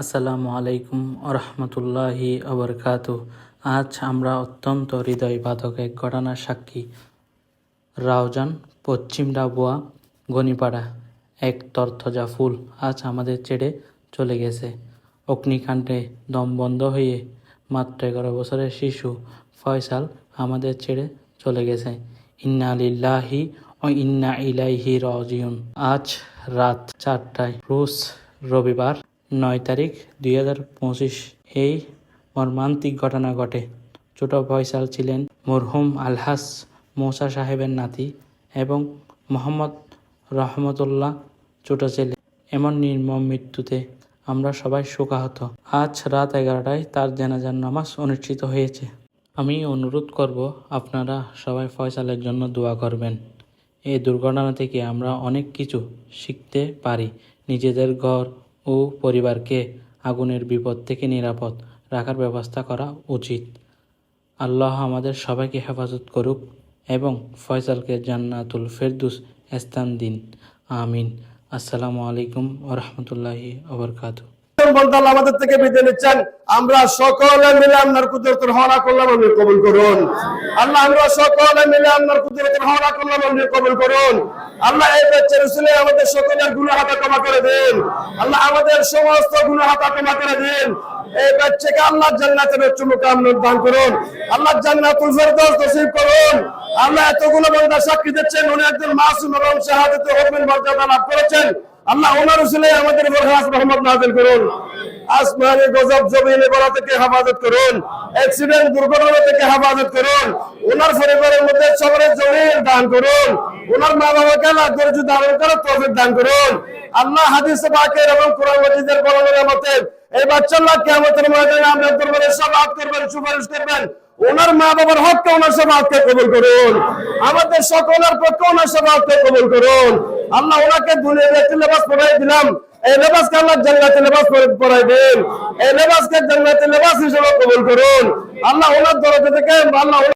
আসসালামু আলাইকুম আরহামতুল্লাহি আবরকাতুহ। আজ আমরা অত্যন্ত হৃদয় বাধক এক ঘটনার সাক্ষী। রাউজান, পশ্চিম ডাবুয়া, গনিপাড়া এক তরতাজা ফুল আজ আমাদের ছেড়ে চলে গেছে। অগ্নিকাণ্ডে দম বন্ধ হয়ে মাত্র 11 বছরের শিশু ফয়সাল আমাদের ছেড়ে চলে গেছে। ইন্না লিল্লাহি ও ইন্না ইলাইহি রাজিউন। আজ রাত 4টায় রোজ রবিবার 9 তারিখ 2025 এই মর্মান্তিক ঘটনা ঘটে। ছোট ফয়সাল ছিলেন মরহুম আলহাজ মৌসা সাহেবের নাতি এবং মোহাম্মদ রহমতুল্লাহ ছোট ছেলে। এমন নির্মম মৃত্যুতে আমরা সবাই শোকাহত। আজ রাত 11টায় তার জানাজার নামাজ অনুষ্ঠিত হয়েছে। আমি অনুরোধ করব আপনারা সবাই ফয়সালের জন্য দোয়া করবেন। এই দুর্ঘটনা থেকে আমরা অনেক কিছু শিখতে পারি। নিজেদের ঘর ও পরিবারকে আগুনের বিপদ থেকে নিরাপদ রাখার ব্যবস্থা করা উচিত। আল্লাহ আমাদের সবাইকে হেফাজত করুক এবং ফয়সালকে জান্নাতুল ফেরদৌস স্থান দিন। আমিন। আসসালামু আলাইকুম ওয়া রাহমাতুল্লাহি ওয়া বারাকাতুহু। আমাদের থেকে বিদায় নিচ্ছেন। আমরা সকলে মিলে আপনার কুদরতের হওয়া করলাম, আপনি কবুল করুন। আল্লাহ আমরা সকলে মিলে আপনার কুদরতের হওয়া করলাম, আপনি কবুল করুন। আল্লাহ এই বাচ্চার উসিলে আমাদের সকলের গুনাহ খাতা ক্ষমা করে দিন। আল্লাহ আমাদের সমস্ত গুনাহ খাতা ক্ষমা করে দিন। এই বাচ্চাকে আল্লাহ জান্নাতের উচ্চ মুকাম দান করুন। আল্লাহ জান্নাতুল ফেরদৌস নসিব করুন। আল্লাহ এতগুলো বান্দা সাক্ষী দিচ্ছেন উনি একজন মাসুম এবং শাহাদাতে হুকমের মর্যাদা লাভ করেছেন। আল্লাহ ওনার উসিলে আমাদের উপর খাস রহমত নাযিল করুন। আসমানি গজব জমিনে বলা থেকে হেফাজত করুন। অ্যাক্সিডেন্ট দুর্ঘটনা থেকে হেফাজত করুন। ওনার পরিবারের মধ্যে সবরের জমিন দান করুন। ওনার মা বাবাকে আল্লাহ ধৈর্য ধারণ করার তৌফিক দান করুন। আল্লাহ হাদিসে পাকের এবং কোরআন মাজিদের বর্ণনার মতে এই বাচ্চাল্লাহ কিয়ামতের ময়দানে আমরা দরবারে শাফাআত করবেন, সুপারিশ করবেন। ওনার মা বাবার হককে ওনার শাফাআতকে কবুল করুন। আমাদের সকলের পক্ষে ওনার শাফাআতকে কবুল করুন। আল্লাহ ওনাকে দুনিয়াতে একটি লেবাস পরাই দিলাম, এই লেবাসকে আল্লাহ জান্নাতে লেবাস পরাই দিন। এই লেবাসকে জান্নাতে লেবাস হিসেবে কবুল করুন। আল্লাহ ওনার দরজা থেকে আল্লাহ